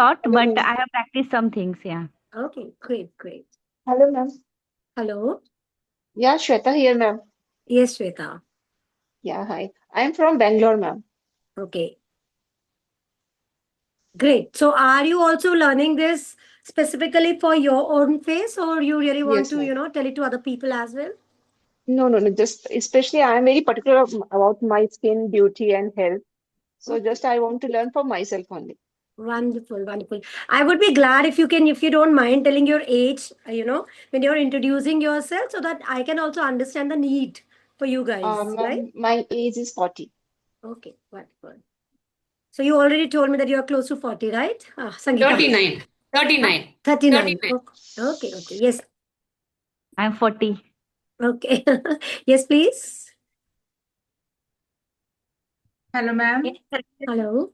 lot, Hello, but ma'am. I have practiced some things. Yeah. Okay, great, great. Hello, ma'am. Hello. Yeah, Shweta here, ma'am. Yes, Shweta. Yeah, hi. I'm from Bangalore, ma'am. Okay, great. So are you also learning this specifically for your own face, or you really want Yes, to, ma'am. tell it to other people as well? No, no, no. Just especially I'm very particular about my skin, beauty, and health. So Okay. just I want to learn for myself only. Wonderful, wonderful. I would be glad if you can, if you don't mind telling your age, when you're introducing yourself, so that I can also understand the need for you guys, right? Ma'am, my age is 40. Okay, wonderful. So you already told me that you're close to 40, right? Sangeeta. 39. Ah, 39. 39. 39. Okay, okay. Yes, I'm 40. okay. Yes, please. Hello, ma'am. Hello.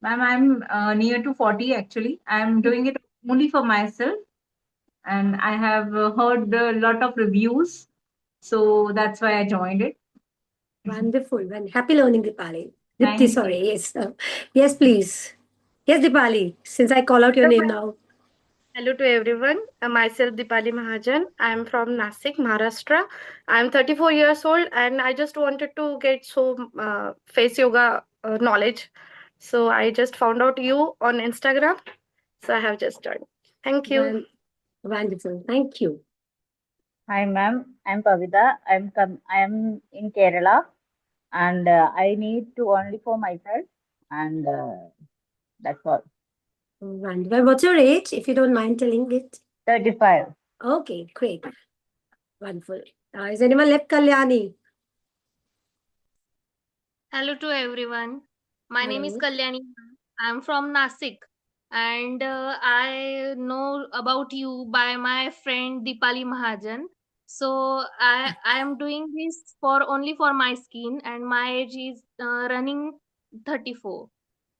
Ma'am, I'm near to 40 actually. I'm doing it only for myself, and I have heard a lot of reviews, so that's why I joined it. Wonderful. Happy learning, Dipali. Dipti, Thank you. sorry. Yes. Yes, please. Yes, Dipali, since I call out your name now. Hello to everyone. Myself Dipali Mahajan. I am from Nasik, Maharashtra. I am 34 years old and I just wanted to get some face yoga knowledge. So I just found out you on Instagram. So I have just joined. Thank you. Wonderful. Thank you. Hi, ma'am. I'm Pavita. I am in Kerala, and I need to only for myself, and that's all. Wonderful. What's your age, if you don't mind telling it? 35. Okay, great. Wonderful. Is anyone left, Kalyani? Hello to everyone. My name is Hello. Kalyani. I'm from Nasik and I know about you by my friend Dipali Mahajan. So I am doing this for only for my skin and my age is running 34.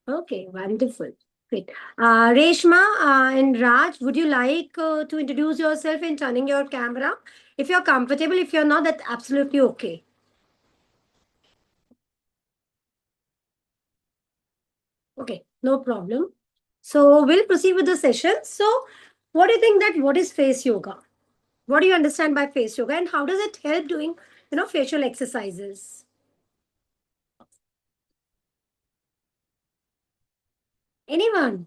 Okay, wonderful. Great. Reshma and Raj, would you like to introduce yourself in turning your camera? If you're comfortable, if you're not, that's absolutely okay. Okay, no problem. So we'll proceed with the session. So what do you think that what is face yoga? What do you understand by face yoga and how does it help doing, facial exercises? Anyone?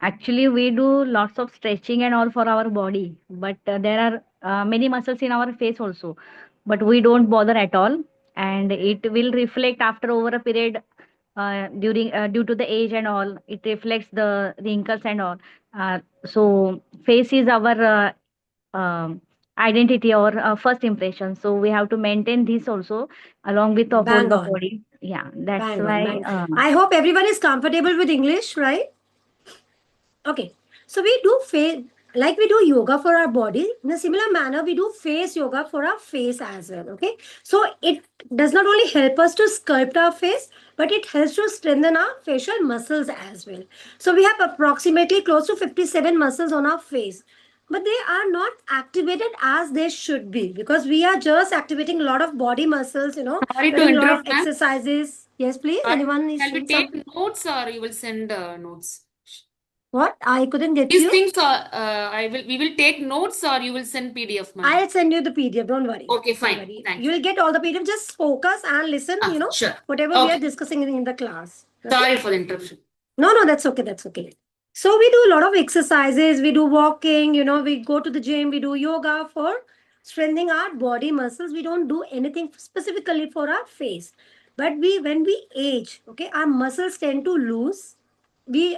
Actually, we do lots of stretching and all for our body, but there are many muscles in our face also, but we don't bother at all, and it will reflect after over a period during due to the age and all. It reflects the wrinkles and all. So face is our identity or first impression. So we have to maintain this also along with the whole Bang the on. body. Yeah, that's Bang on. why. Bang. I hope everyone is comfortable with English, right? Okay. So we do face, like we do yoga for our body, in a similar manner, we do face yoga for our face as well. Okay. So it does not only help us to sculpt our face, but it helps to strengthen our facial muscles as well. So we have approximately close to 57 muscles on our face. But they are not activated as they should be because we are just activating a lot of body muscles, Sorry we're to doing a lot of interrupt, ma'am. exercises. Yes, please. Anyone is Shall we saying take something? notes or you will send notes? What? I couldn't get These you. things are we will take notes or you will send PDF, ma'am. I'll send you the PDF. Don't worry. Okay, Don't fine. worry. Thank You you. will get all the PDF. Just focus and listen, Sure. whatever we are Okay. discussing in the class. Okay? Sorry for the interruption. No, that's okay. That's okay. So we do a lot of exercises. We do walking, we go to the gym, we do yoga for strengthening our body muscles. We don't do anything specifically for our face. But when we age, okay, our muscles tend to lose. The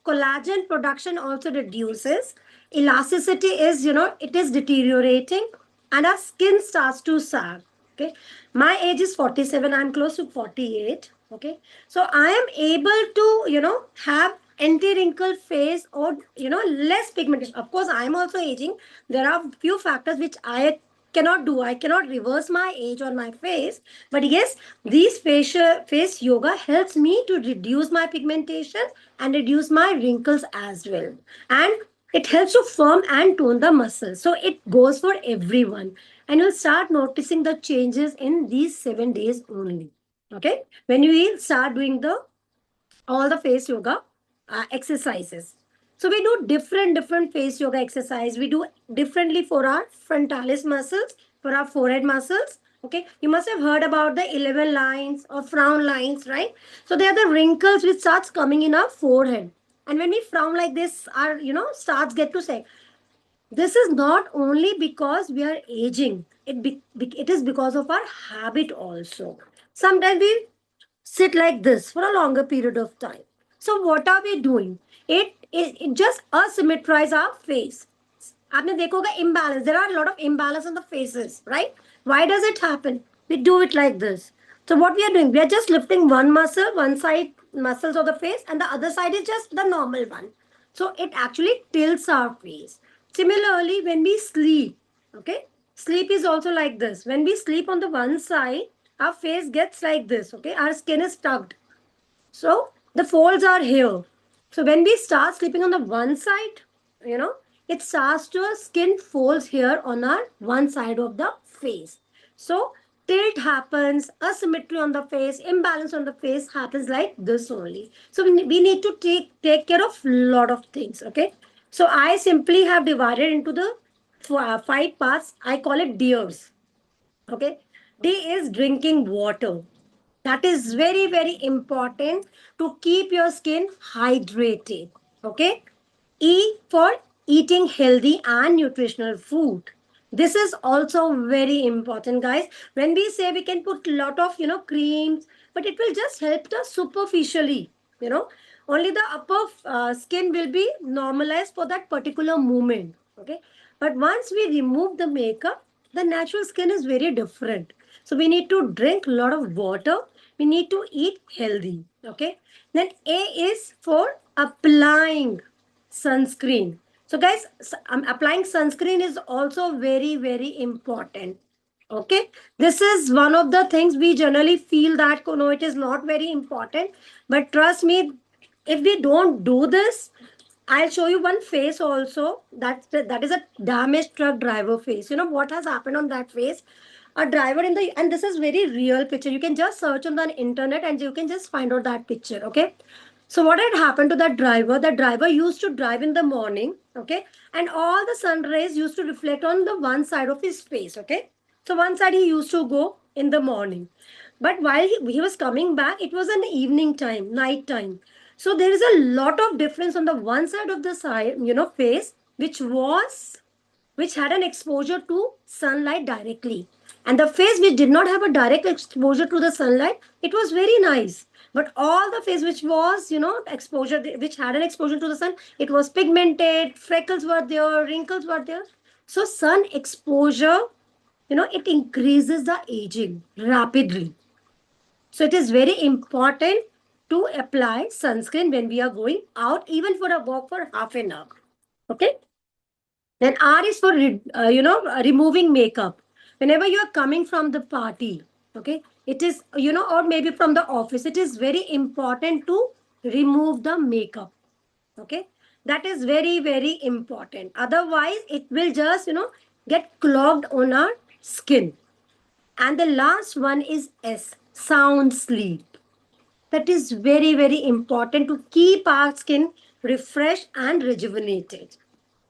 collagen production also reduces. Elasticity is, it is deteriorating and our skin starts to sag. Okay. My age is 47. I'm close to 48. Okay. So I am able to, have anti-wrinkle face or, less pigmentation. Of course, I'm also aging. There are few factors which I cannot do. I cannot reverse my age on my face. But yes, these face yoga helps me to reduce my pigmentation and reduce my wrinkles as well. And it helps to firm and tone the muscles. So it goes for everyone. And you'll start noticing the changes in these 7 days only. Okay, when we start doing all the face yoga exercises. So we do different face yoga exercise. We do differently for our frontalis muscles, for our forehead muscles. Okay, you must have heard about the 11 lines or frown lines, right? So they are the wrinkles which starts coming in our forehead. And when we frown like this, our starts get to say, this is not only because we are aging. It is because of our habit also. Sometimes we sit like this for a longer period of time. So what are we doing? It just asymmetrizes our face. आपने देखोगा imbalance. There are a lot of imbalance on the faces, right? Why does it happen? We do it like this. So what we are doing, we are just lifting one muscle, one side muscles of the face, and the other side is just the normal one. So it actually tilts our face. Similarly, when we sleep, okay, sleep is also like this. When we sleep on the one side, our face gets like this, okay, our skin is tucked. So the folds are here. So when we start sleeping on the one side, it starts to skin folds here on our one side of the face. So tilt happens, asymmetry on the face, imbalance on the face happens like this only. So we need to take care of lot of things. Okay. So I simply have divided into the 5 parts. I call it deers. Okay. D is drinking water. That is very, very important to keep your skin hydrated. Okay. E for eating healthy and nutritional food. This is also very important, guys. When we say we can put a lot of, creams, but it will just help us superficially, you know. Only the upper skin will be normalized for that particular moment. Okay. But once we remove the makeup, the natural skin is very different. So we need to drink a lot of water. We need to eat healthy. Okay. Then A is for applying sunscreen. So guys, applying sunscreen is also very, very important. Okay. This is one of the things we generally feel that, no, it is not very important. But trust me, if we don't do this, I'll show you one face also. That is a damaged truck driver face. You know what has happened on that face? A driver and this is very real picture. You can just search on the internet and you can just find out that picture. Okay. So what had happened to that driver? That driver used to drive in the morning, okay, and all the sun rays used to reflect on the one side of his face, okay. So one side he used to go in the morning, but while he was coming back, it was an evening time, night time. So there is a lot of difference on the one side of the side, face, which had an exposure to sunlight directly. And the face which did not have a direct exposure to the sunlight, it was very nice. But all the face which was, exposure, which had an exposure to the sun, it was pigmented, freckles were there, wrinkles were there. So sun exposure, it increases the aging rapidly. So it is very important to apply sunscreen when we are going out, even for a walk for half an hour. Okay. Then R is for, removing makeup. Whenever you are coming from the party, okay, it is, or maybe from the office, it is very important to remove the makeup. Okay. That is very, very important. Otherwise, it will just, get clogged on our skin. And the last one is S, sound sleep. That is very, very important to keep our skin refreshed and rejuvenated.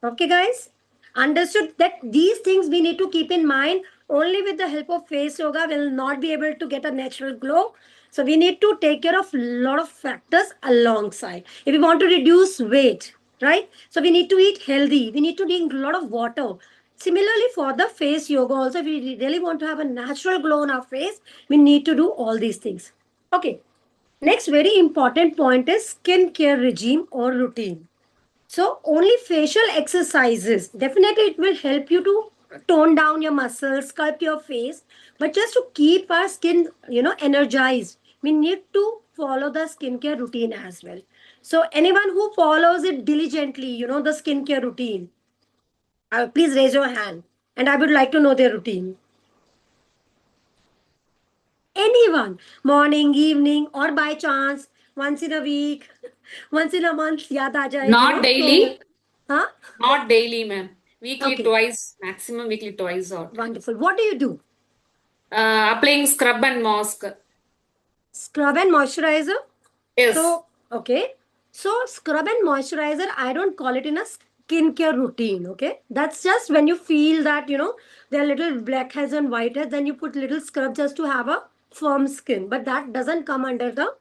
Okay, guys? Understood that these things we need to keep in mind. Only with the help of face yoga will not be able to get a natural glow. So we need to take care of a lot of factors alongside. If we want to reduce weight, right? So we need to eat healthy. We need to drink a lot of water. Similarly, for the face yoga also, if we really want to have a natural glow on our face, we need to do all these things. Okay. Next very important point is skincare regime or routine. So only facial exercises, definitely it will help you to tone down your muscles, sculpt your face, but just to keep our skin, energized, we need to follow the skincare routine as well. So anyone who follows it diligently, the skincare routine, please raise your hand and I would like to know their routine. Anyone, morning, evening, or by chance, once in a week, once in a month, yaad aa jaye, Not daily. Huh? Not daily, ma'am. Weekly Okay. twice, maximum weekly twice or Wonderful. What do you do? applying scrub and mask. Scrub and moisturizer. Yes. So, okay. So, scrub and moisturizer, I don't call it in a skincare routine, okay? That's just when you feel that, there are little blackheads and whiteheads, then you put little scrub just to have a firm skin. But that doesn't come under the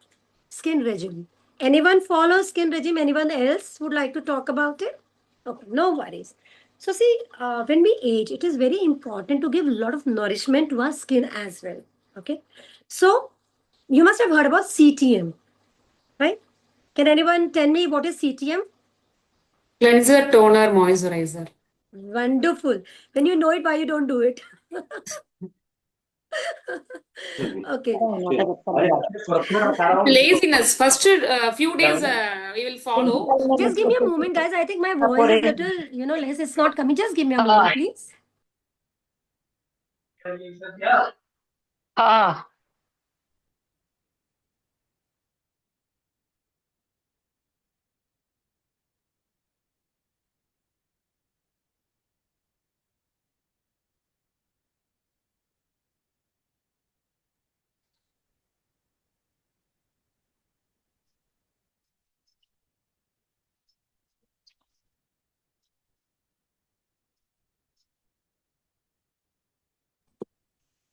skin regime. Anyone follow skin regime? Anyone else would like to talk about it? Okay, no worries. So, see, when we age, it is very important to give a lot of nourishment to our skin as well, okay? So, you must have heard about CTM, right? Can anyone tell me what is CTM? Cleanser, toner, moisturizer. Wonderful. When you know it, why you don't do it? Okay. Laziness. First few days we will follow. Just give me a moment, guys. I think my voice is little, less. It's not coming. Just give me a moment, please.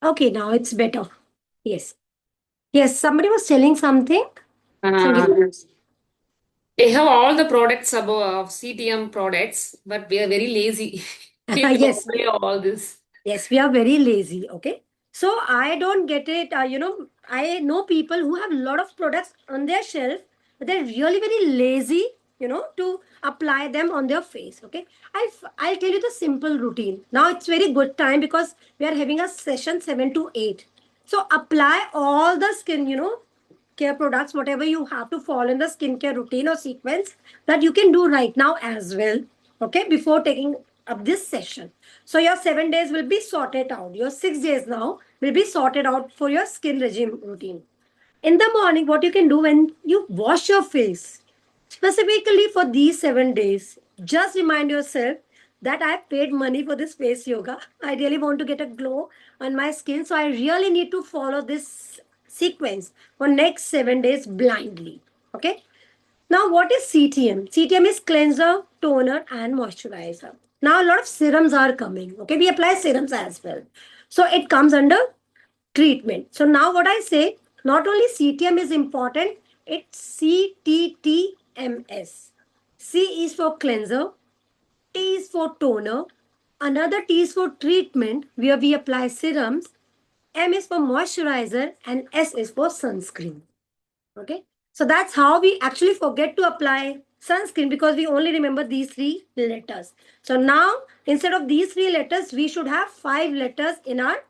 Okay, now it's better. Yes. Yes, somebody was telling something. Sangeeta? They have all the products above CTM products, but we are very lazy. We Yes. apply all this. Yes, we are very lazy. Okay. So I don't get it. I know people who have a lot of products on their shelf, but they're really very lazy, to apply them on their face. Okay. I'll tell you the simple routine. Now it's very good time because we are having a session 7 to 8. So apply all the skin, care products, whatever you have to follow in the skincare routine or sequence that you can do right now as well. Okay, before taking up this session. So your 7 days will be sorted out. Your 6 days now will be sorted out for your skin regime routine. In the morning, what you can do when you wash your face, specifically for these 7 days, just remind yourself that I paid money for this face yoga. I really want to get a glow on my skin. So I really need to follow this sequence for next 7 days blindly. Okay. Now, what is CTM? CTM is cleanser, toner, and moisturizer. Now, a lot of serums are coming. Okay, we apply serums as well. So it comes under treatment. So now what I say, not only CTM is important, it's CTTMS. C is for cleanser, T is for toner, another T is for treatment where we apply serums, M is for moisturizer, and S is for sunscreen. Okay. So that's how we actually forget to apply sunscreen because we only remember these 3 letters. So now instead of these 3 letters, we should have 5 letters in our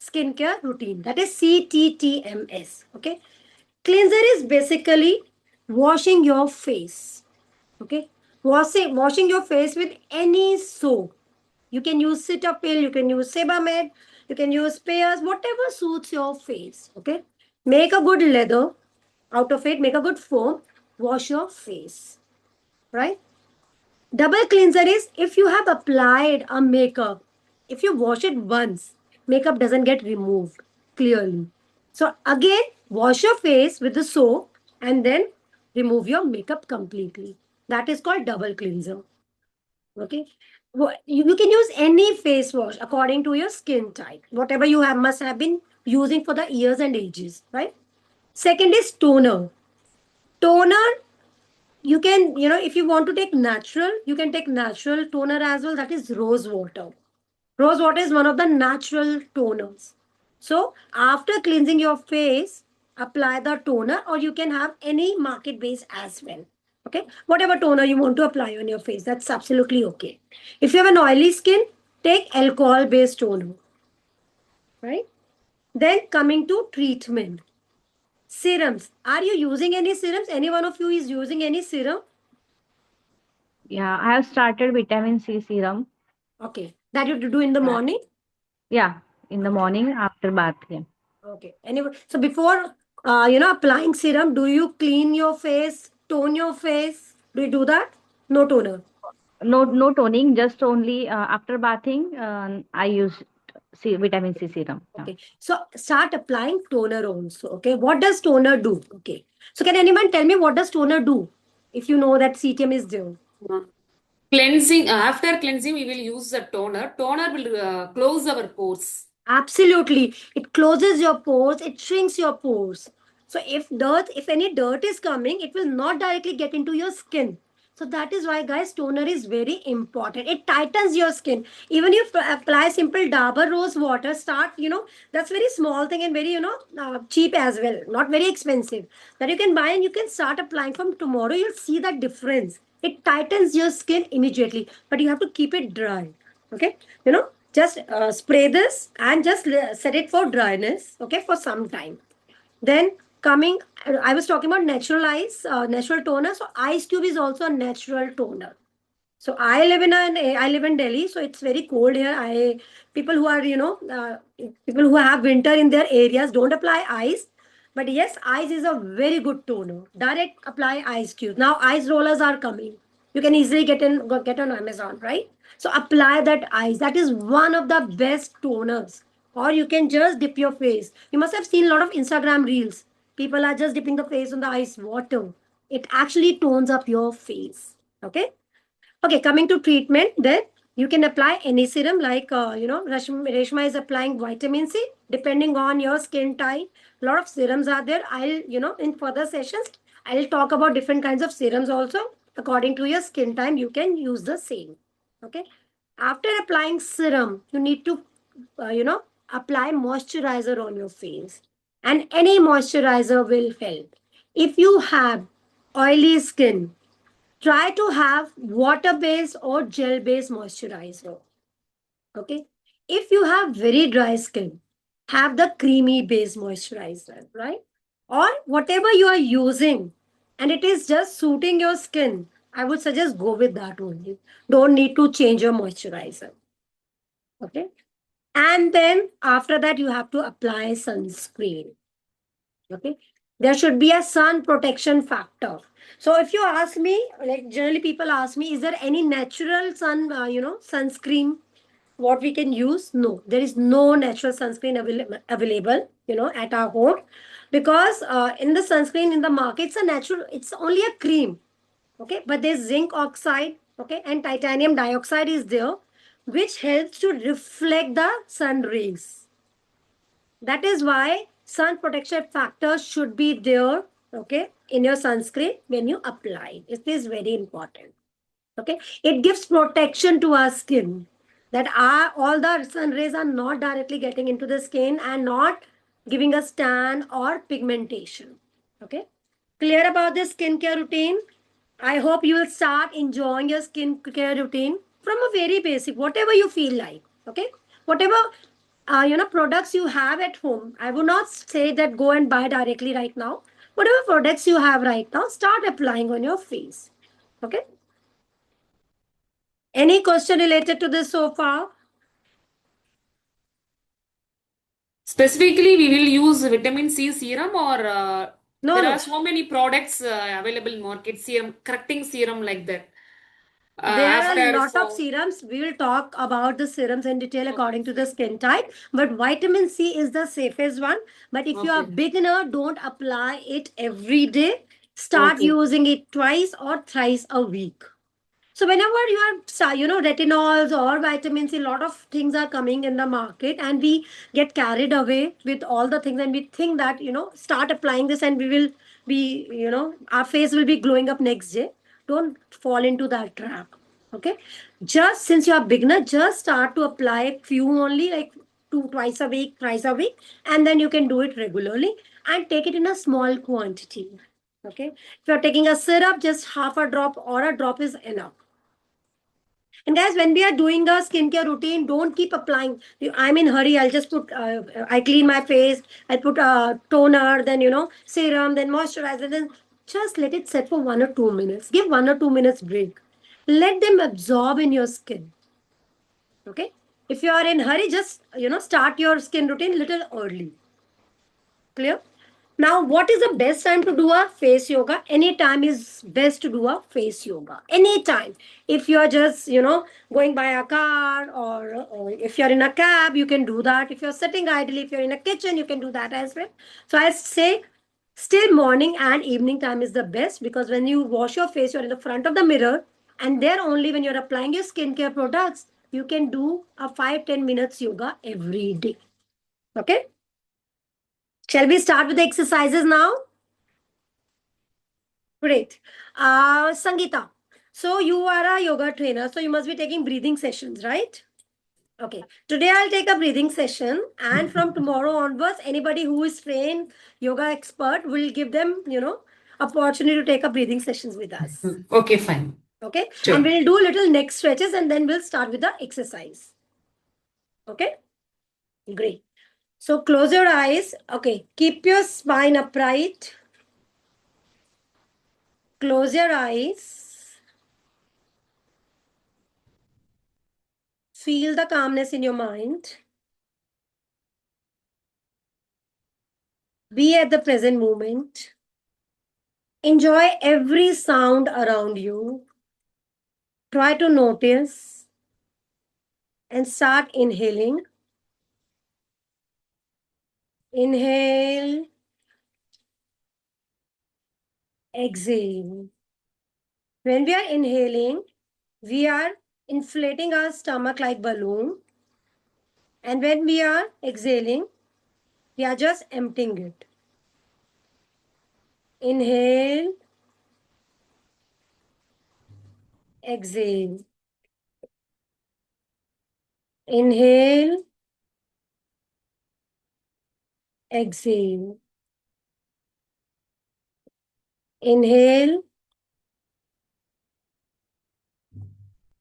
skincare routine. That is CTTMS. Okay. Cleanser is basically washing your face. Okay. Washing your face with any soap. You can use Cetaphil, you can use Sebamed, you can use Pears, whatever suits your face. Okay. Make a good leather out of it, make a good foam, wash your face. Right? Double cleanser is if you have applied a makeup, if you wash it once, makeup doesn't get removed clearly. So again, wash your face with the soap and then remove your makeup completely. That is called double cleanser. Okay. You can use any face wash according to your skin type, whatever you must have been using for the years and ages, right? Second is toner. Toner, you can, if you want to take natural, you can take natural toner as well. That is rose water. Rose water is one of the natural toners. So after cleansing your face, apply the toner, or you can have any market base as well. Okay. Whatever toner you want to apply on your face, that's absolutely okay. If you have an oily skin, take alcohol based toner. Right. Then coming to treatment. Serums. Are you using any serums? Any one of you is using any serum? Yeah, I have started vitamin C serum. Okay. That you do in the morning? Yeah, in the morning after bath. Yeah. Okay. Anyway, so before applying serum, do you clean your face, tone your face? Do you do that? No toner. No toning, just only after bathing, I use vitamin C serum. Yeah. Okay. So start applying toner also. Okay. What does toner do? Okay. So can anyone tell me what does toner do? If you know that CTM is there. Cleansing, after cleansing, we will use the toner. Toner will close our pores. Absolutely. It closes your pores, it shrinks your pores. So if any dirt is coming, it will not directly get into your skin. So that is why, guys, toner is very important. It tightens your skin. Even if you apply simple Dabur rose water, that's very small thing and very, cheap as well. Not very expensive. That you can buy and you can start applying from tomorrow. You'll see that difference. It tightens your skin immediately, but you have to keep it dry. Okay. Just spray this and just set it for dryness, okay, for some time. Then I was talking about natural toner. So ice cube is also a natural toner. So I live in Delhi, so it's very cold here. People who are people who have winter in their areas don't apply ice, but yes, ice is a very good toner. Direct apply ice cube. Now ice rollers are coming. You can easily get on Amazon, right? So apply that ice. That is one of the best toners. Or you can just dip your face. You must have seen a lot of Instagram reels. People are just dipping the face in the ice water. It actually tones up your face. Okay. Okay, coming to treatment, then you can apply any serum like, Reshma is applying vitamin C depending on your skin type. A lot of serums are there. In further sessions, I'll talk about different kinds of serums also. According to your skin type, you can use the same. Okay. After applying serum, you need to, apply moisturizer on your face. And any moisturizer will help. If you have oily skin, try to have water-based or gel-based moisturizer. Okay. If you have very dry skin, have the creamy-based moisturizer, right? Or whatever you are using and it is just suiting your skin, I would suggest go with that only. Don't need to change your moisturizer. Okay. And then after that, you have to apply sunscreen. Okay. There should be a sun protection factor. So if you ask me, like generally people ask me, is there any natural sunscreen what we can use? No, there is no natural sunscreen available, at our home, because in the sunscreen in the market, it's only a cream. Okay, but there's zinc oxide, okay, and titanium dioxide is there, which helps to reflect the sun rays. That is why sun protection factor should be there, okay, in your sunscreen when you apply. It is very important. Okay, it gives protection to our skin, that all the sun rays are not directly getting into the skin and not giving us tan or pigmentation. Okay, clear about the skincare routine? I hope you will start enjoying your skincare routine from a very basic, whatever you feel like. Okay, whatever products you have at home. I would not say that go and buy directly right now. Whatever products you have right now, start applying on your face. Okay. Any question related to this so far? Specifically, we will use vitamin C serum or No, there no. are so many products available in market, serum, correcting serum like that. There are a lot of so serums. We will talk about the serums in detail according to the skin type. But vitamin C is the safest one. But if you are Okay. beginner, don't apply it every day. Start Okay. using it twice or thrice a week. So whenever you are, retinols or vitamin C, a lot of things are coming in the market and we get carried away with all the things and we think that, start applying this and we will be, our face will be glowing up next day. Don't fall into that trap. Okay. Just since you are beginner, just start to apply few only, like twice a week, thrice a week, and then you can do it regularly and take it in a small quantity. Okay. If you're taking a syrup, just half a drop or a drop is enough. And guys, when we are doing a skincare routine, don't keep applying. I'm in hurry. I'll just put, I clean my face. I put a toner, then, serum, then moisturizer. Then just let it set for 1 or 2 minutes. Give 1 or 2 minutes break. Let them absorb in your skin. Okay. If you are in hurry, just, start your skin routine little early. Clear? Now, what is the best time to do a face yoga? Any time is best to do a face yoga. Anytime. If you are just, going by a car, or if you're in a cab, you can do that. If you're sitting idly, if you're in a kitchen, you can do that as well. So I say still morning and evening time is the best, because when you wash your face, you're in the front of the mirror, and there only when you're applying your skincare products, you can do a 5-10 minutes yoga every day. Okay? Shall we start with the exercises now? Great. Sangeeta, so you are a yoga trainer, so you must be taking breathing sessions, right? Okay. Today I'll take a breathing session, and from tomorrow onwards, anybody who is trained yoga expert will give them, opportunity to take a breathing sessions with us. Okay, fine. Okay. Sure. And we'll do little neck stretches, and then we'll start with the exercise. Okay. Great. So close your eyes. Okay. Keep your spine upright. Close your eyes. Feel the calmness in your mind. Be at the present moment. Enjoy every sound around you. Try to notice and start inhaling. Inhale. Exhale. When we are inhaling, we are inflating our stomach like balloon. And when we are exhaling, we are just emptying it. Inhale. Exhale. Inhale. Exhale. Inhale.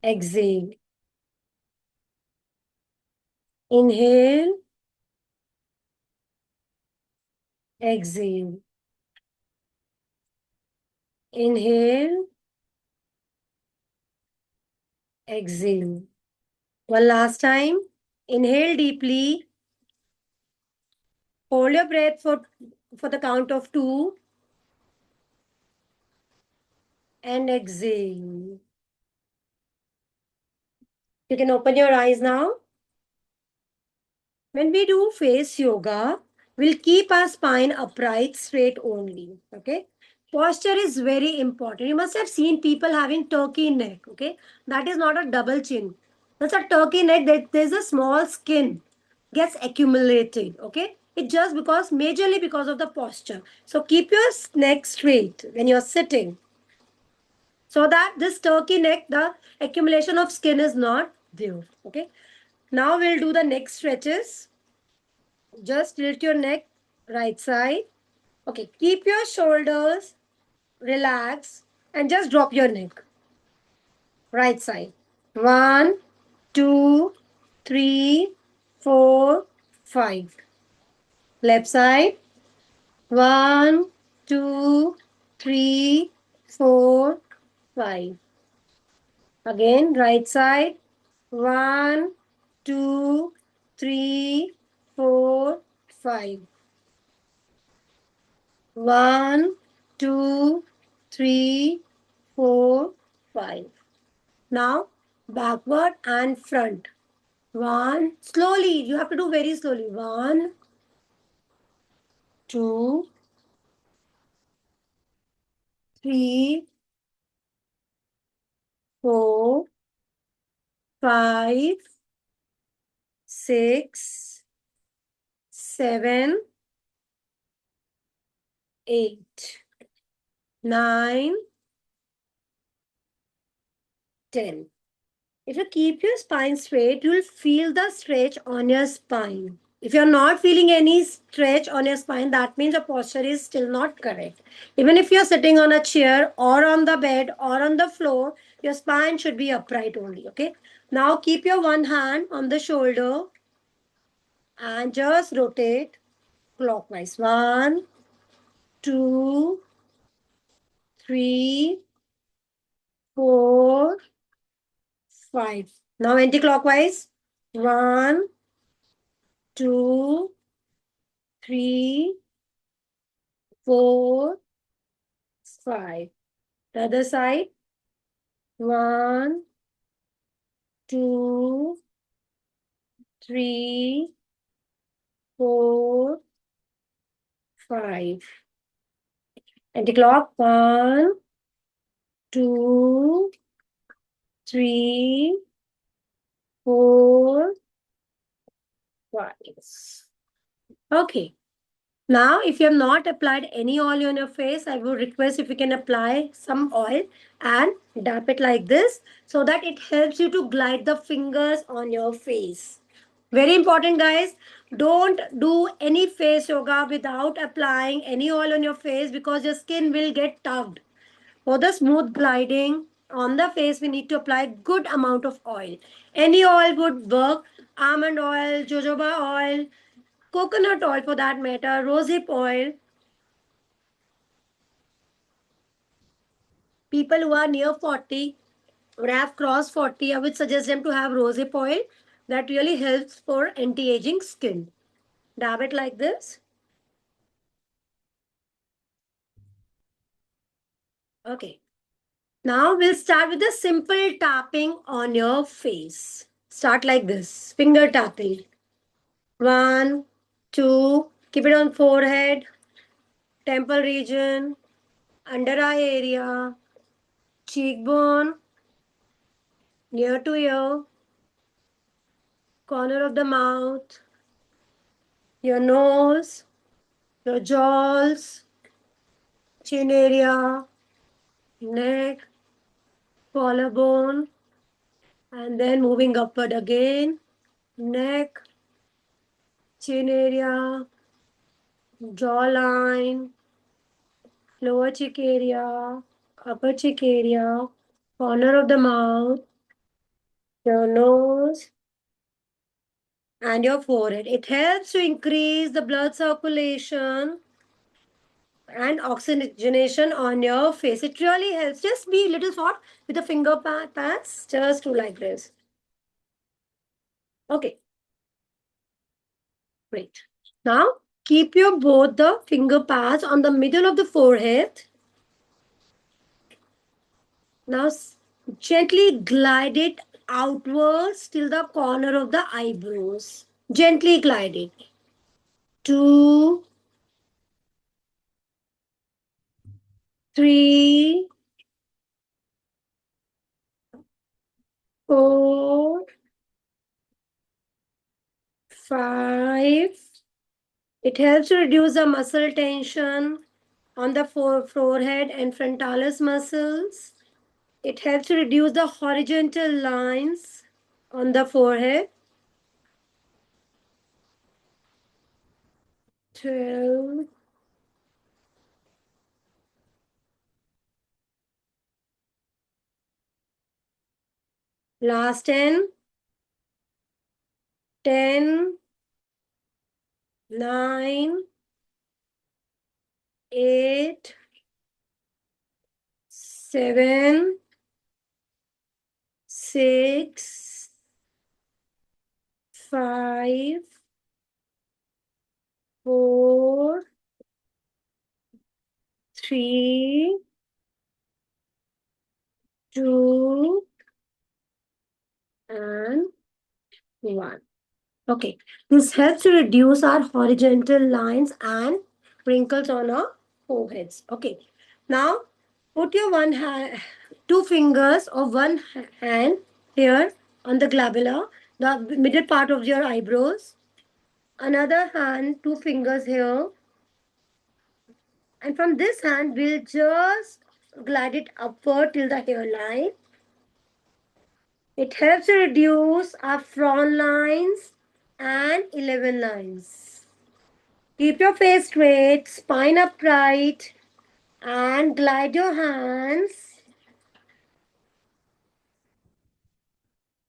Exhale. Inhale. Exhale. Inhale. Exhale. One last time. Inhale deeply. Hold your breath for the count of 2. And exhale. You can open your eyes now. When we do face yoga, we'll keep our spine upright, straight only. Okay. Posture is very important. You must have seen people having turkey neck. Okay. That is not a double chin. That's a turkey neck. There's a small skin gets accumulated. Okay. It just majorly because of the posture. So keep your neck straight when you're sitting, so that this turkey neck, the accumulation of skin is not there. Okay. Now we'll do the neck stretches. Just tilt your neck right side. Okay. Keep your shoulders relaxed and just drop your neck right side. 1, 2, 3, 4, 5. Left side. 1, 2, 3, 4, 5. Again, right side. 1, 2, 3, 4, 5. 1, 2, 3, 4, 5. Now, backward and front. 1, slowly. You have to do very slowly. 1, 2, 3, 4, 5, 6, 7, 8, 9, 10. If you keep your spine straight, you'll feel the stretch on your spine. If you're not feeling any stretch on your spine, that means your posture is still not correct. Even if you're sitting on a chair or on the bed or on the floor, your spine should be upright only. Okay. Now keep your one hand on the shoulder and just rotate clockwise. 1, 2, 3, 4, 5. Now anti-clockwise. 1, 2, 3, 4, 5. The other side. 1, 2, 3, 4, 5. Anti-clock. 1, 2, 3, 4, 5. Okay. Now, if you have not applied any oil on your face, I would request if you can apply some oil and dab it like this so that it helps you to glide the fingers on your face. Very important, guys. Don't do any face yoga without applying any oil on your face because your skin will get tugged. For the smooth gliding on the face, we need to apply good amount of oil. Any oil would work. Almond oil, jojoba oil, coconut oil for that matter, rosehip oil. People who are near 40 or have crossed 40, I would suggest them to have rosehip oil. That really helps for anti-aging skin. Dab it like this. Okay. Now we'll start with the simple tapping on your face. Start like this. Finger tapping. 1, 2. Keep it on forehead, temple region, under eye area, cheekbone, near to ear, corner of the mouth, your nose, your jaws, chin area, neck, collarbone, and then moving upward again, neck, chin area, jawline, lower cheek area, upper cheek area, corner of the mouth, your nose, and your forehead. It helps to increase the blood circulation and oxygenation on your face. It really helps. Just be a little soft with the finger pads. Just do like this. Okay. Great. Now, keep your both the finger pads on the middle of the forehead. Now, gently glide it outwards till the corner of the eyebrows. Gently glide it. 2, 3, 4, 5. It helps to reduce the muscle tension on the forehead and frontalis muscles. It helps to reduce the horizontal lines on the forehead. 12. Last 10. 10. 9. 8. 7. 6. 5. 4. 3. 2. And 1. Okay, this helps to reduce our horizontal lines and wrinkles on our foreheads. Okay, now put your two fingers of one hand here on the glabella, the middle part of your eyebrows. Another hand, two fingers here. And from this hand, we'll just glide it upward till the hairline. It helps to reduce our frown lines and 11 lines. Keep your face straight, spine upright, and glide your hands.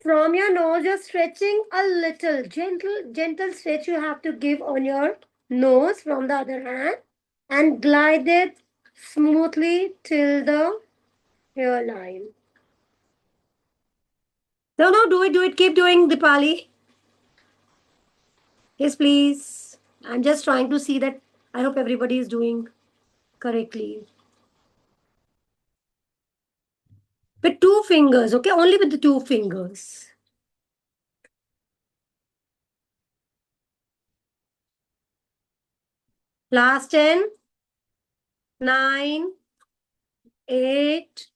From your nose, you're stretching a little. Gentle stretch you have to give on your nose from the other hand. And glide it smoothly till the hairline. No, do it. Keep doing, Dipali. Yes, please. I'm just trying to see that. I hope everybody is doing. correctly. With 2 fingers, okay? Only with the 2 fingers. Last 10, 9, 8,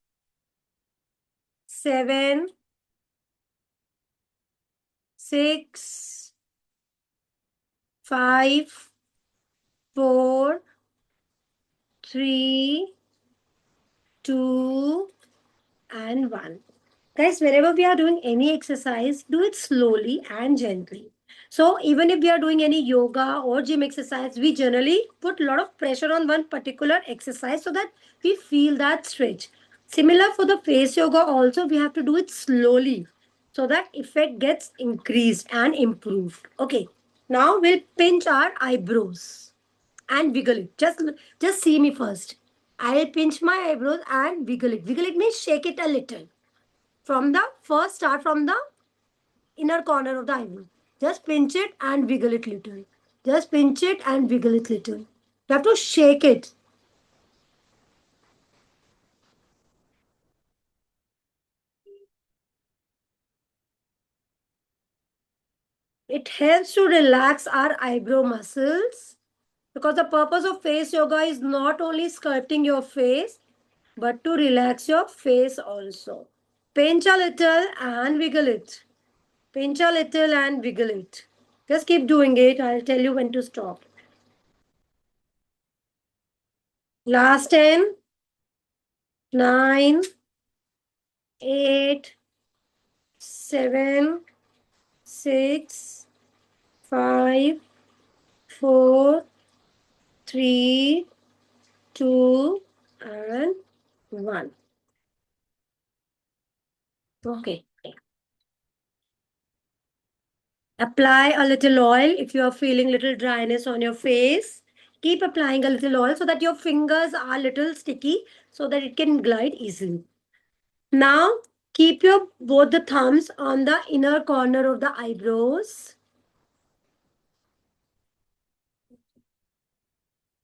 7, 6, 5, 4, 3, 2, and 1. Guys, whenever we are doing any exercise, do it slowly and gently. So even if we are doing any yoga or gym exercise, we generally put a lot of pressure on one particular exercise so that we feel that stretch. Similar for the face yoga also, we have to do it slowly so that effect gets increased and improved. Okay, now we'll pinch our eyebrows and wiggle it. Just see me first. I'll pinch my eyebrows and wiggle it. Wiggle it means shake it a little. Start from the inner corner of the eyebrow. Just pinch it and wiggle it little. Just pinch it and wiggle it little. You have to shake it. It helps to relax our eyebrow muscles because the purpose of face yoga is not only sculpting your face but to relax your face also. Pinch a little and wiggle it. Pinch a little and wiggle it. Just keep doing it. I'll tell you when to stop. Last 10, 9, 8, 7, 6, 5, 4, 3, 2, and 1. Okay. Apply a little oil if you are feeling little dryness on your face. Keep applying a little oil so that your fingers are a little sticky so that it can glide easily. Now, keep your both the thumbs on the inner corner of the eyebrows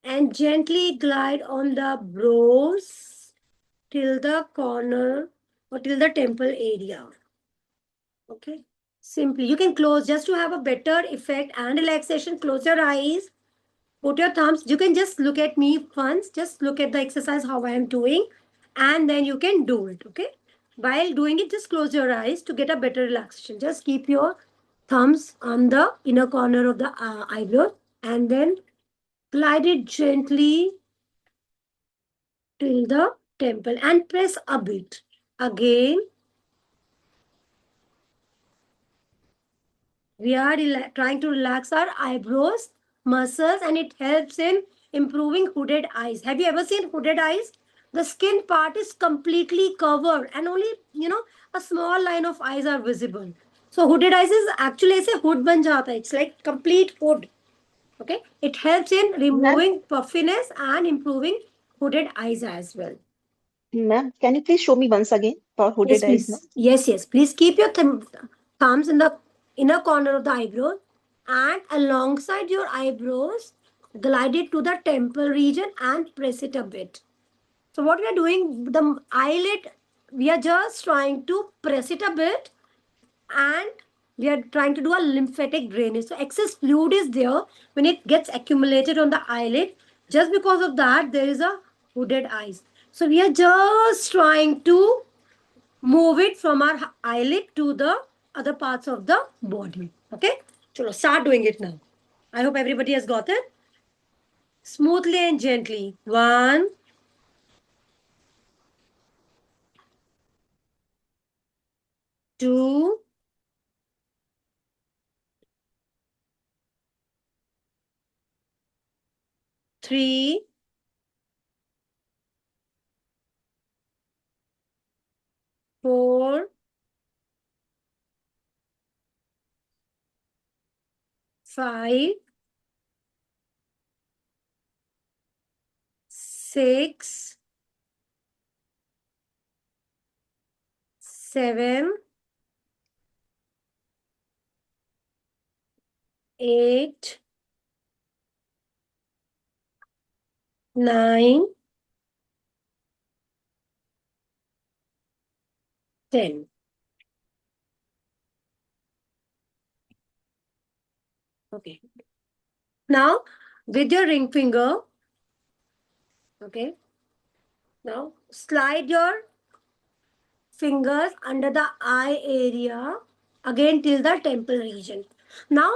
and gently glide on the brows till the corner or till the temple area. Okay. Simply, you can close just to have a better effect and relaxation. Close your eyes. Put your thumbs. You can just look at me once. Just look at the exercise, how I am doing. And then you can do it. Okay. While doing it, just close your eyes to get a better relaxation. Just keep your thumbs on the inner corner of the eyebrow. And then glide it gently till the temple. And press a bit. Again. We are trying to relax our eyebrows muscles and it helps in improving hooded eyes. Have you ever seen hooded eyes? The skin part is completely covered and only, a small line of eyes are visible. So hooded eyes is actually a hood ban jata hai. It's like complete hood. Okay. It helps in removing puffiness and improving hooded eyes as well. Ma'am, can you please show me once again for Yes, hooded eyes now? please. Yes. Please keep your thumbs in the inner corner of the eyebrow and alongside your eyebrows, glide it to the temple region and press it a bit. So what we are doing, the eyelid, we are just trying to press it a bit and we are trying to do a lymphatic drainage. So excess fluid is there when it gets accumulated on the eyelid. Just because of that, there is a hooded eyes. So we are just trying to move it from our eyelid to the other parts of the body. Okay? Chalo, start doing it now. I hope everybody has got it. Smoothly and gently. 1, 2, 3, 4, 5, 6, 7, 8, 9, 10. Okay. Now, with your ring finger, okay, now slide your fingers under the eye area again till the temple region. Now,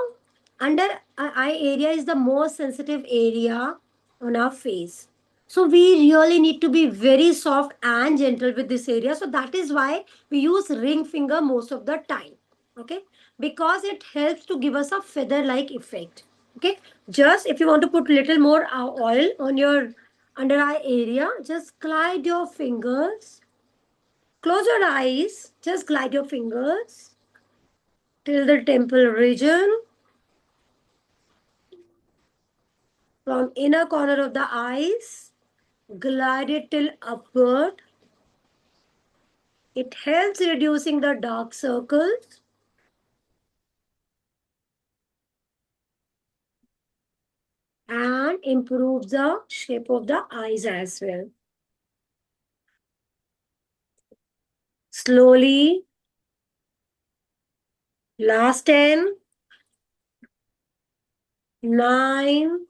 under eye area is the most sensitive area on our face. So we really need to be very soft and gentle with this area. So that is why we use ring finger most of the time. Okay, because it helps to give us a feather-like effect. Okay, just if you want to put little more oil on your under eye area, just glide your fingers. Close your eyes. Just glide your fingers till the temple region. From inner corner of the eyes, glide it till upward. It helps reducing the dark circles. And improves the shape of the eyes as well. Slowly. Last 10. 9.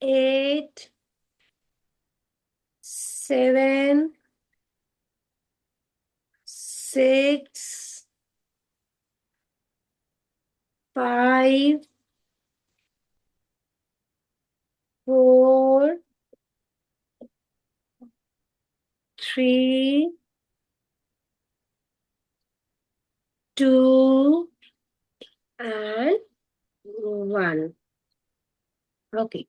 8. 7. 6. 5. 4. 3. 2. And 1. Okay,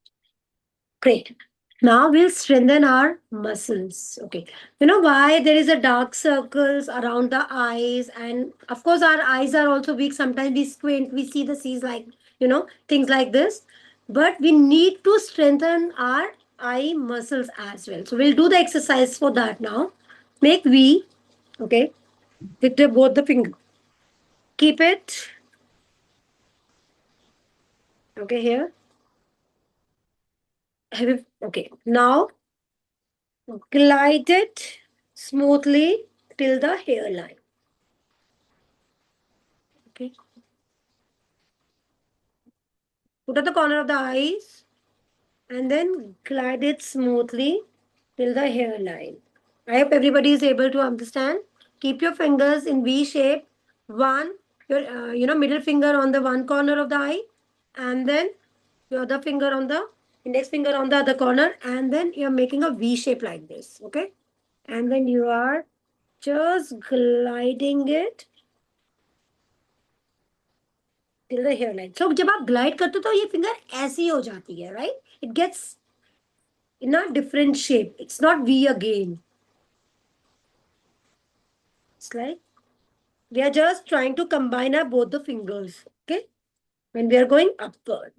great. Now we'll strengthen our muscles. Okay, you know why there is a dark circles around the eyes, and of course our eyes are also weak. Sometimes we squint, we see the C's like, things like this. But we need to strengthen our eye muscles as well. So we'll do the exercise for that now. Make V, okay, with both the fingers. Keep it, okay, here. Okay, now glide it smoothly till the hairline. Okay. Put at the corner of the eyes and then glide it smoothly till the hairline. I hope everybody is able to understand. Keep your fingers in V shape. One, your middle finger on the one corner of the eye, and then your other finger on the index finger on the other corner, and then you're making a V shape like this. Okay, and then you are just gliding it till the hairline. So जब आप glide करते हो तो ये finger ऐसी हो जाती है, right? It gets in a different shape. It's not V again. It's like we are just trying to combine our both the fingers, okay? When we are going upward.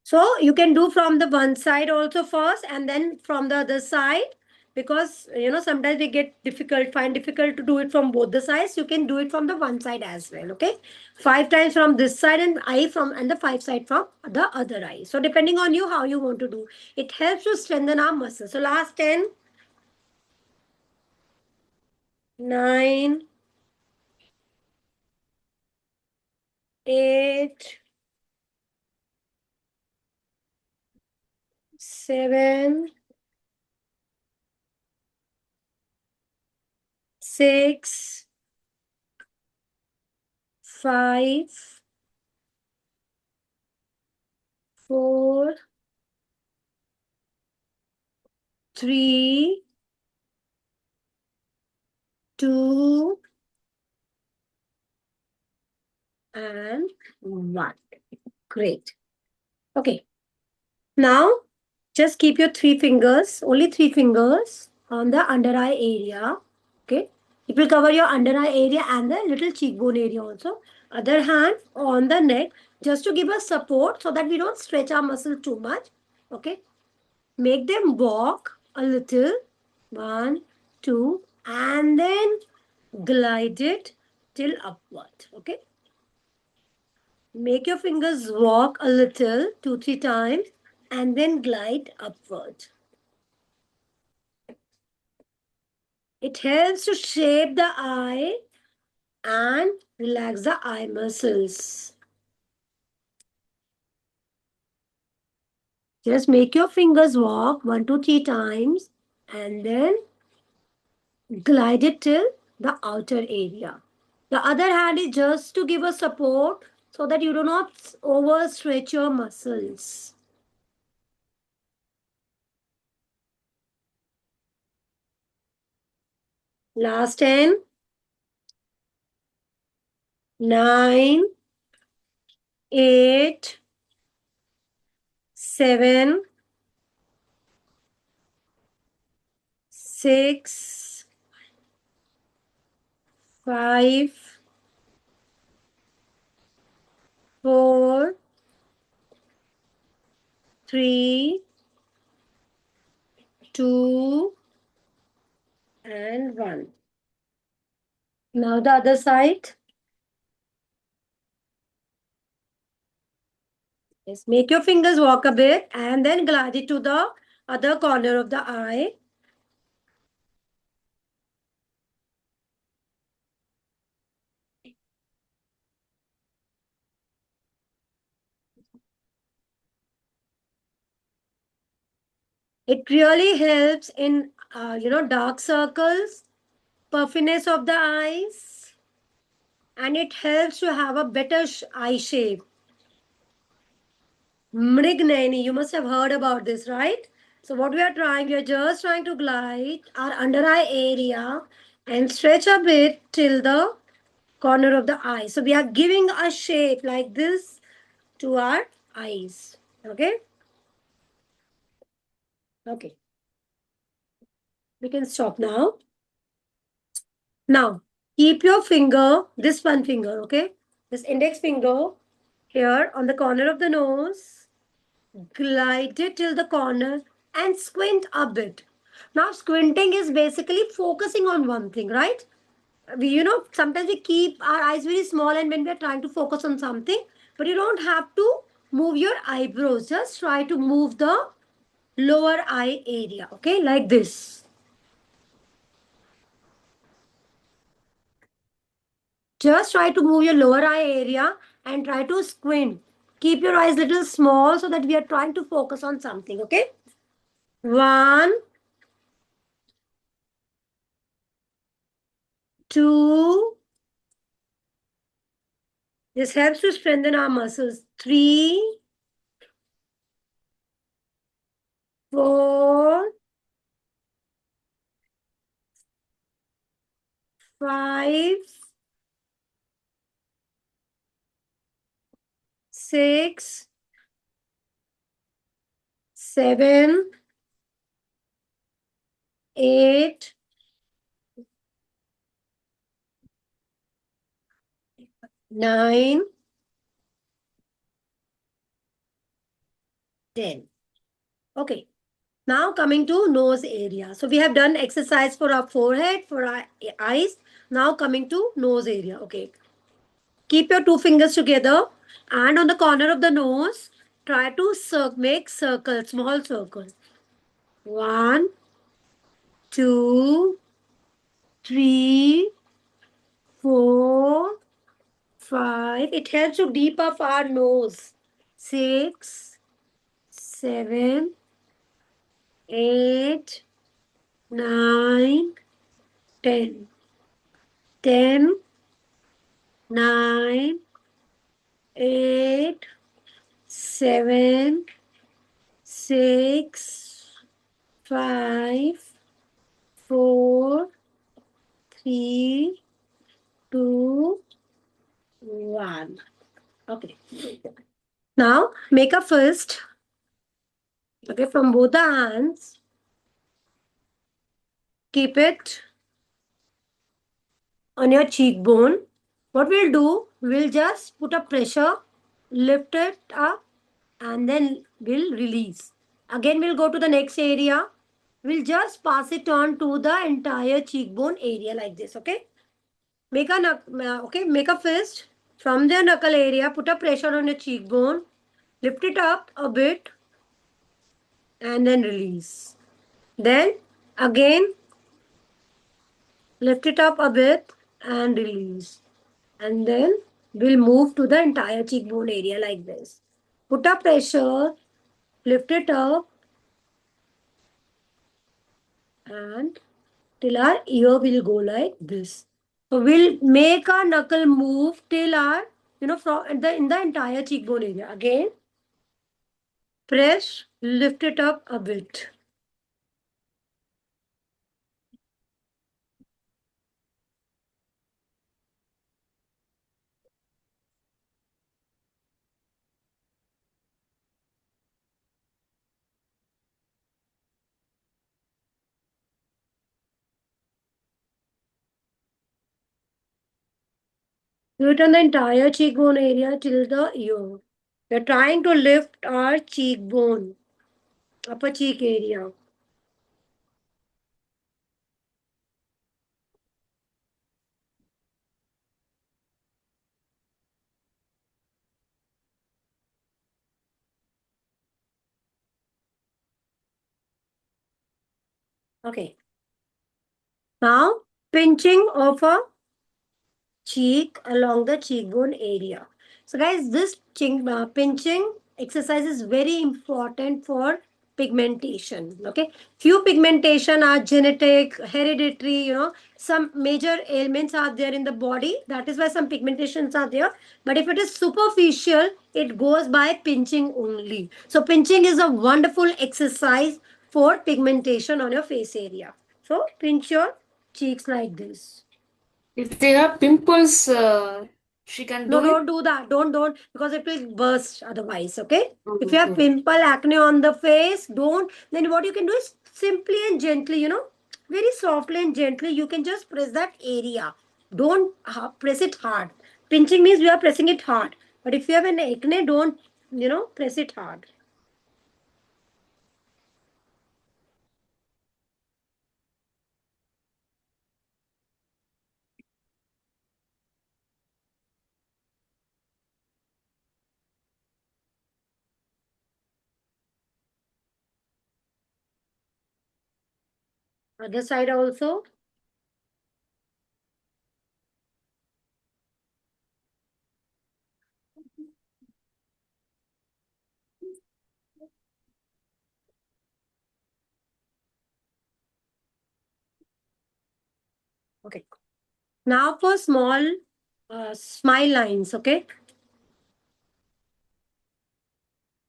So you can do from the one side also first and then from the other side, because sometimes we find difficult to do it from both the sides. You can do it from the one side as well. Okay, 5 times from this side and the 5 side from the other eye. So depending on you how you want to do, it helps to strengthen our muscles. So last 10, 9, 8, 7, 6, 5, 4, 3, 2, and 1. Great. Okay. Now, just keep your 3 fingers, only 3 fingers on the under eye area. Okay. It will cover your under eye area and the little cheekbone area also. Other hand on the neck, just to give us support so that we don't stretch our muscle too much. Okay. Make them walk a little. 1, 2, and then glide it till upward. Okay. Make your fingers walk a little, 2-3 times, and then glide upward. It helps to shape the eye and relax the eye muscles. Just make your fingers walk 1-3 times and then glide it till the outer area. The other hand is just to give a support so that you do not overstretch your muscles. Last 10, 9, 8, 7, 6, 5, 4, 3, 2, and 1. Now the other side. Yes, make your fingers walk a bit and then glide it to the other corner of the eye. It really helps in, dark circles, puffiness of the eyes, and it helps to have a better eye shape. Mrignani, you must have heard about this, right? So what we are just trying to glide our under eye area and stretch a bit till the corner of the eye. So we are giving a shape like this to our eyes. Okay? Okay. We can stop now. Now, keep your finger, this one finger, okay? This index finger here on the corner of the nose. Glide it till the corner and squint a bit. Now, squinting is basically focusing on one thing, right? Sometimes we keep our eyes very small and when we're trying to focus on something, but you don't have to move your eyebrows. Just try to move the lower eye area, okay? Like this. Just try to move your lower eye area and try to squint. Keep your eyes little small so that we are trying to focus on something, okay? 1, 2. This helps to strengthen our muscles. 3, 4, 5, 6, 7, 8, 9, 10. Okay. Now coming to nose area. So we have done exercise for our forehead, for our eyes. Now coming to nose area. Okay. Keep your 2 fingers together and on the corner of the nose, try to make circles, small circles. 1, 2, 3, 4, 5. It helps to deep up our nose. 6, 7, 8, 9, 10. 10, 9, 8, 7, 6, 5, 4, 3, 2, 1. Okay. Now make a fist. Okay, from both the hands. Keep it on your cheekbone. What we'll do, we'll just put a pressure, lift it up, and then we'll release. Again, we'll go to the next area. We'll just pass it on to the entire cheekbone area like this, okay? Make a fist from the knuckle area, put a pressure on your cheekbone, lift it up a bit, and then release. Then again, lift it up a bit and release. And then we'll move to the entire cheekbone area like this. Put a pressure, lift it up, and till our ear will go like this. So we'll make our knuckle move till our, from in the entire cheekbone area. Again, press, lift it up a bit. Do it on the entire cheekbone area till the ear. We're trying to lift our cheekbone, upper cheek area. Okay. Now, pinching of a cheek along the cheekbone area. So guys, this pinching exercise is very important for pigmentation. Okay, few pigmentation are genetic, hereditary, some major ailments are there in the body. That is why some pigmentations are there. But if it is superficial, it goes by pinching only. So pinching is a wonderful exercise for pigmentation on your face area. So pinch your cheeks like this. If they have pimples, she can No, do it. don't do that. Don't, because it will burst otherwise, okay? If Okay, you have okay. pimple, acne on the face, don't. Then what you can do is simply and gently, very softly and gently, you can just press that area. Don't press it hard. Pinching means you are pressing it hard. But if you have an acne, don't, press it hard. Other side also. Okay. Now for small smile lines, okay?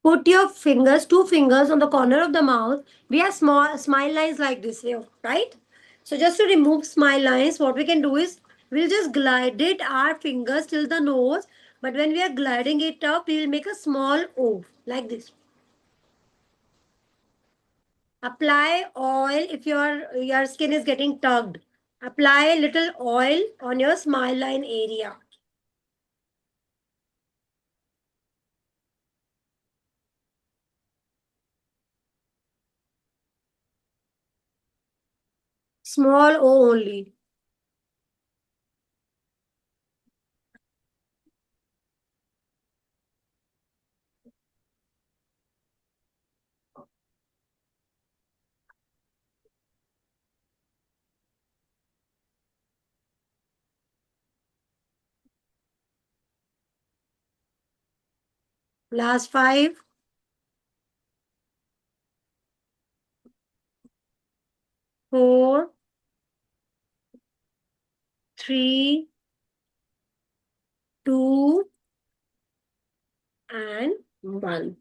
Put your fingers, two fingers on the corner of the mouth. We have small smile lines like this here, right? So just to remove smile lines, what we can do is we'll just glide it our fingers till the nose. But when we are gliding it up, we will make a small O like this. Apply oil if your skin is getting tugged. Apply little oil on your smile line area. Small O only. Last 5. 4. 3. 2. And 1.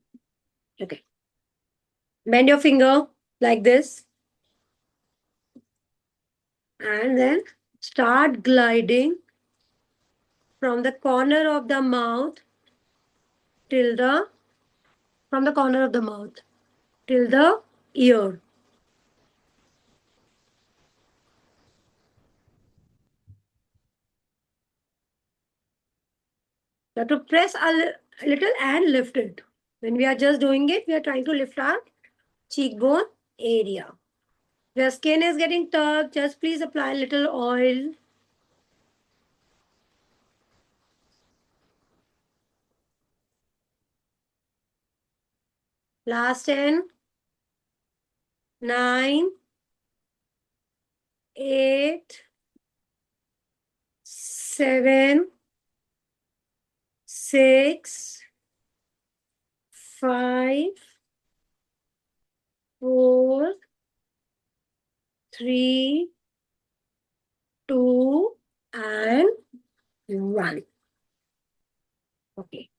Okay. Bend your finger like this. And then start gliding from the corner of the mouth till the, from the corner of the mouth till the ear. You have to press a little and lift it. When we are just doing it, we are trying to lift our cheekbone area. Your skin is getting tough. Just please apply a little oil. Last 10, 9, 8, 7, 6, 5, 4, 3, 2, and 1. Okay.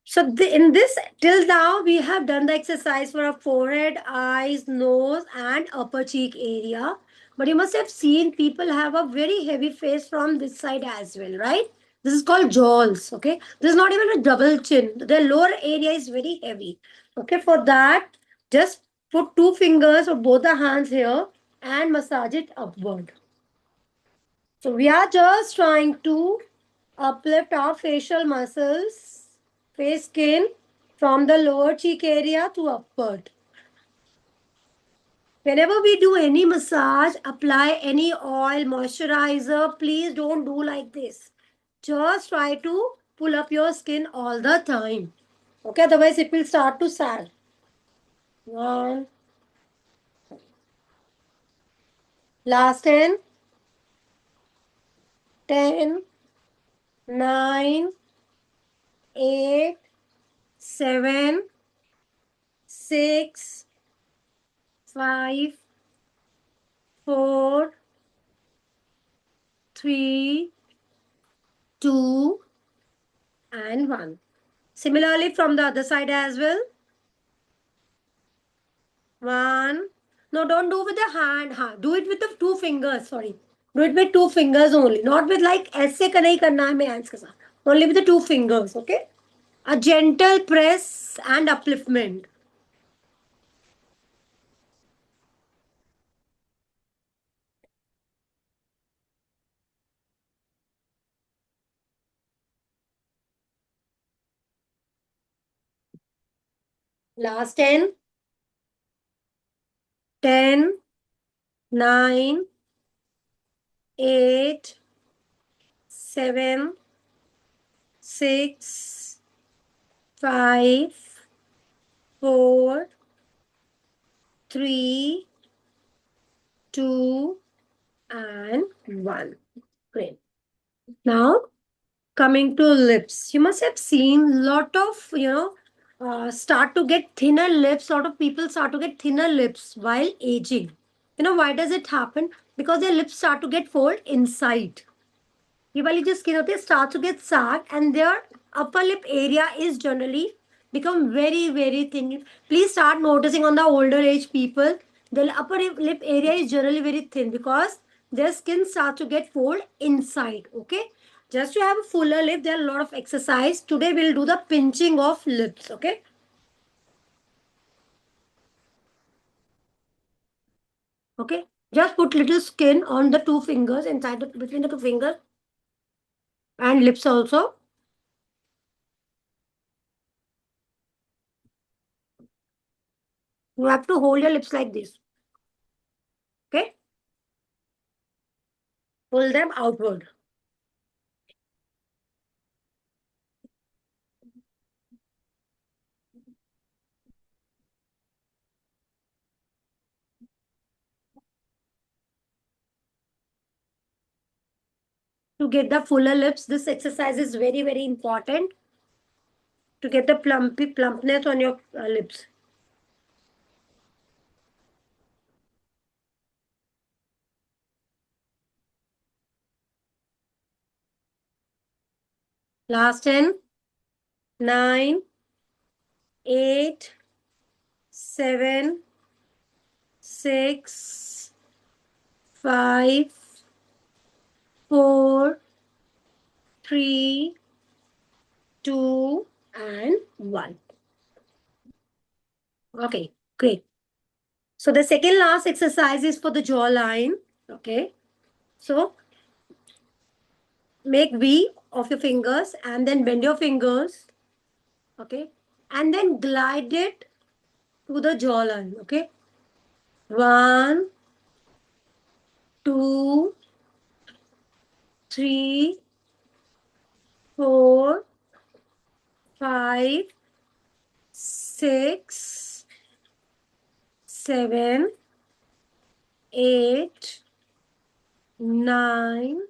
So in this, till now, we have done the exercise for our forehead, eyes, nose, and upper cheek area. But you must have seen people have a very heavy face from this side as well, right? This is called jowls, okay? This is not even a double chin. The lower area is very heavy. Okay, for that, just put 2 fingers of both the hands here and massage it upward. So we are just trying to uplift our facial muscles, face skin from the lower cheek area to upward. Whenever we do any massage, apply any oil, moisturizer, please don't do like this. Just try to pull up your skin all the time. Okay, otherwise it will start to sag. 1. Last 10. 10, 9, 8, 7, 6, 5, 4, 3, 2, and 1. Similarly, from the other side as well. 1. No, don't do with the hand. Do it with the 2 fingers. Sorry. Do it with 2 fingers only. Not with like ऐसे का नहीं करना है hands के साथ. Only with the 2 fingers. Okay. A gentle press and upliftment. Last 10. 10, 9, 8, 7, 6, 5, 4, 3, 2, and 1. Great. Now, coming to lips. You must have seen lot of, start to get thinner lips. A lot of people start to get thinner lips while aging. You know, why does it happen? Because their lips start to get fold inside. ये वाली जो skin होती है start to get sag and their upper lip area is generally become very, very thin. Please start noticing on the older age people, the upper lip area is generally very thin because their skin starts to get fold inside. Okay. Just to have a fuller lip, there are a lot of exercise. Today we'll do the pinching of lips. Okay. Okay. Just put little skin on the 2 fingers inside between the 2 fingers and lips also. You have to hold your lips like this. Okay. Pull them outward. To get the fuller lips, this exercise is very, very important to get the plumpness on your lips. Last 10, 9, 8, 7, 6, 5, 4, 3, 2, and 1. Okay, great. So the second last exercise is for the jawline. Okay. So make V of your fingers and then bend your fingers. Okay. And then glide it to the jawline. Okay. 1, 2, 3, 4, 5, 6, 7, 8, 9,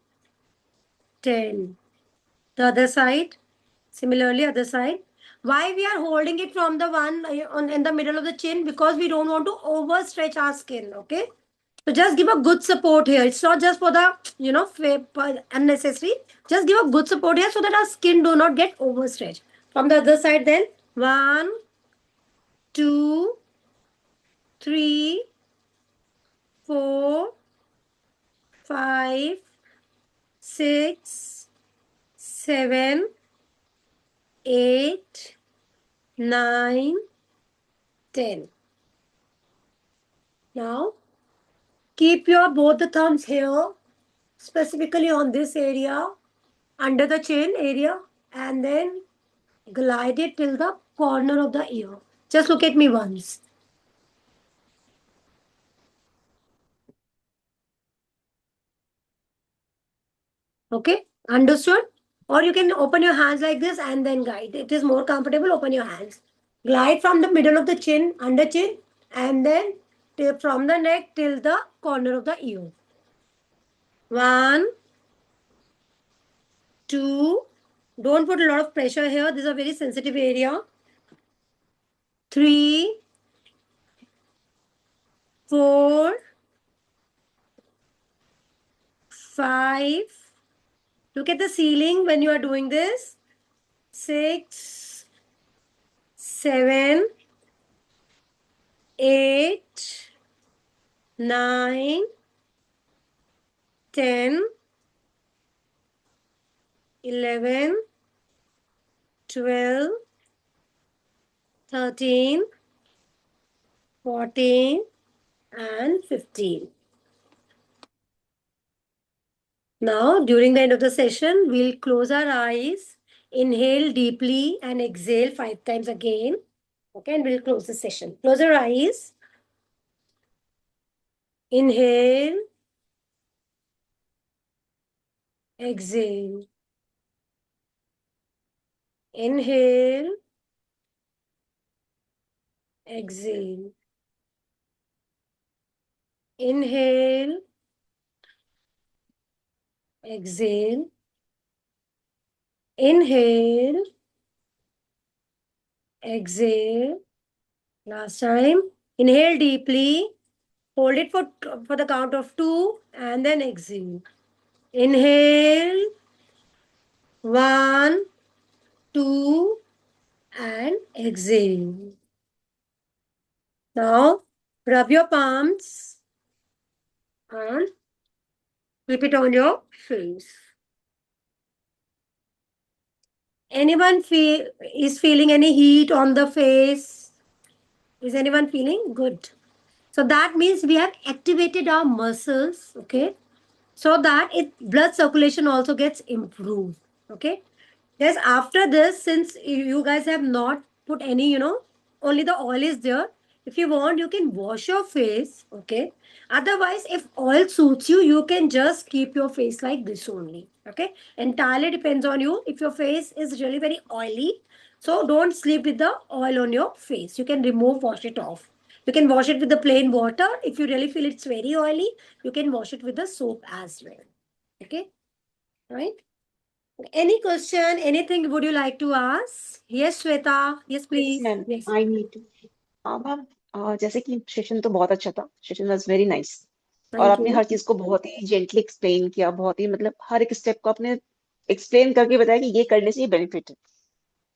10. The other side, similarly, other side. Why we are holding it from the one in the middle of the chin? Because we don't want to overstretch our skin, okay? So just give a good support here. It's not just for the, unnecessary. Just give a good support here so that our skin do not get overstretched. From the other side then, 1, 2, 3, 4, 5, 6, 7, 8, 9, 10. Now, keep your both the thumbs here, specifically on this area, under the chin area, and then glide it till the corner of the ear. Just look at me once. Okay, understood? Or you can open your hands like this and then guide. It is more comfortable. Open your hands. Glide from the middle of the chin, under chin, and then from the neck till the corner of the ear. 1, 2. Don't put a lot of pressure here. This is a very sensitive area. 3, 4, 5. Look at the ceiling when you are doing this. 6, 7, 8, 9, 10, 11, 12, 13, 14, and 15. Now, during the end of the session, we'll close our eyes, inhale deeply, and exhale 5 times again. Okay, and we'll close the session. Close your eyes. Inhale. Exhale. Inhale. Exhale. Inhale. Exhale. Inhale. Exhale. Last time. Inhale deeply. Hold it for the count of 2 and then exhale. Inhale. 1, 2, and exhale. Now, rub your palms and keep it on your face. Anyone is feeling any heat on the face? Is anyone feeling good? So that means we have activated our muscles, okay? So that blood circulation also gets improved, okay? Yes, after this, since you guys have not put any, only the oil is there. If you want, you can wash your face, okay? Otherwise, if oil suits you, you can just keep your face like this only, okay? Entirely depends on you. If your face is really very oily, so don't sleep with the oil on your face. You can wash it off. You can wash it with the plain water. If you really feel it's very oily, you can wash it with the soap as well, okay? Right? Any question, anything would you like to ask? Yes, Shweta. Yes, please. Ma'am, Yes. I need to. Ma'am जैसे कि session तो बहुत अच्छा था, session was very nice, और Thank आपने you. हर चीज को बहुत ही जेंटली एक्सप्लेन किया, बहुत ही मतलब हर एक स्टेप को आपने एक्सप्लेन करके बताया कि ये करने से ये बेनिफिट है.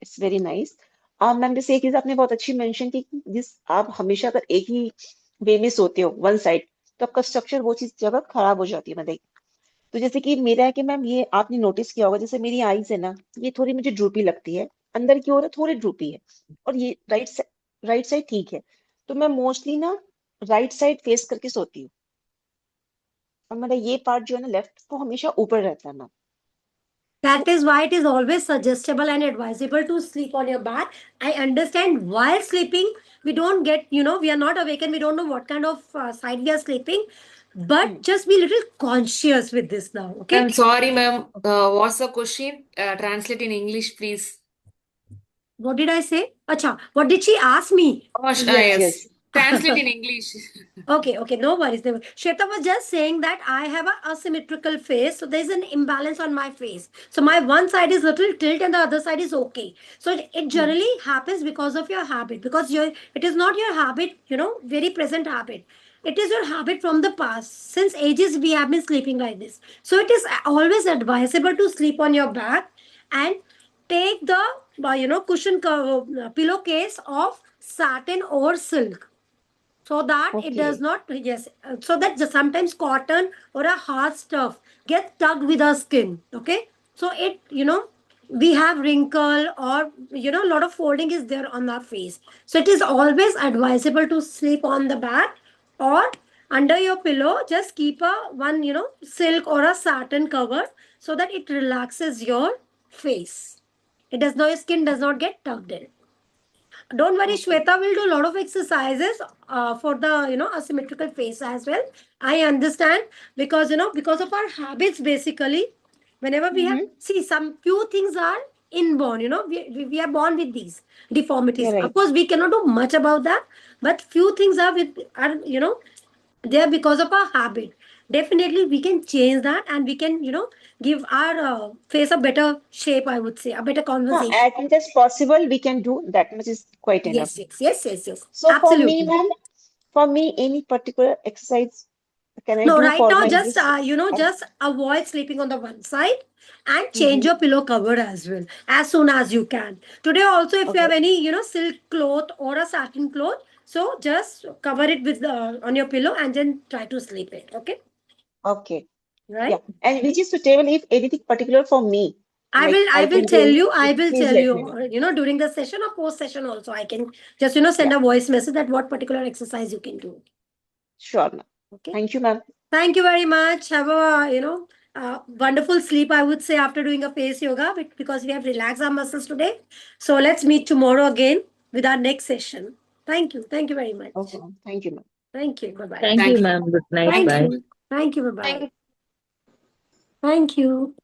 It's very nice. मैम जैसे एक चीज आपने बहुत अच्छी मेंशन की, जिस आप हमेशा अगर एक ही वे में सोते हो वन साइड, तो आपका स्ट्रक्चर वो चीज जगह खराब हो जाती है. मतलब तो जैसे कि मेरा है कि मैम ये आपने नोटिस किया होगा, जैसे मेरी आईज है ना, ये थोड़ी मुझे ड्रूपी लगती है, अंदर की ओर है थोड़ी ड्रूपी है, और ये राइट साइड ठीक है. तो मैं मोस्टली ना राइट साइड फेस करके सोती हूँ, और मेरा ये पार्ट जो है ना लेफ्ट, वो हमेशा ऊपर रहता है ma'am. That is why it is always suggestible and advisable to sleep on your back. I understand while sleeping, we don't get, we are not awakened. We don't know what kind of side we are sleeping. but Hmm. just be little conscious with this now. Okay. I'm sorry, ma'am. What's the question? Translate in English, please. What did I say? Acha, what did she ask me? Oh, Yes, yes. yes. Translate in English. Okay, no worries. Shweta was just saying that I have a asymmetrical face, so there's an imbalance on my face. So my one side is little tilt and the other side is okay. So it Hmm. generally happens because of your habit, because it is not your habit, very present habit. It is your habit from the past. Since ages we have been sleeping like this. So it is always advisable to sleep on your back and take the cushion pillowcase of satin or silk, so that it does Okay. not, yes, so that sometimes cotton or a hard stuff gets stuck with our skin. Okay, so it, we have wrinkle, or a lot of folding is there on our face. So it is always advisable to sleep on the back, or under your pillow just keep a one, silk or a satin cover, so that it relaxes your face. It does not, your skin does not get tucked in. Don't worry, Okay. Shweta will do a lot of exercises for the asymmetrical face as well. I understand, because because of our habits basically. Whenever we have, Mm-hmm. see, some few things are inborn. We are born with these deformities. You're Of right. course, we cannot do much about that, but few things are there because of our habit. Definitely, we can change that, and we can give our face a better shape. I would say a better conversation. As much as possible, we can do that much is quite enough. Yes. So for me, Absolutely. ma'am, for me, any particular exercise can I No, do right for now, my just this? just avoid sleeping on the one side, and change Mm-hmm. your pillow cover as well as soon as you can. Today also, if you have Okay. any silk cloth or a satin cloth, so just cover it with the on your pillow and then try to sleep it. Okay, Okay. right? Yeah. And which is suitable if anything particular for me, I like will I I will can tell do you. I it. will Please tell let you. me know. During the session or post session also, I can just send Yeah. a voice message that what particular exercise you can do. Sure, ma'am. Okay. Thank you, ma'am. Thank you very much. Have a wonderful sleep, I would say, after doing a face yoga, because we have relaxed our muscles today. So let's meet tomorrow again with our next session. Thank you. Thank you very much. Okay. Thank you, ma'am. Thank you. Bye bye. Thank Thank you, you. ma'am. Good night. Thank Thank Bye. you. you. Thank you. Bye bye. Thank Thank you.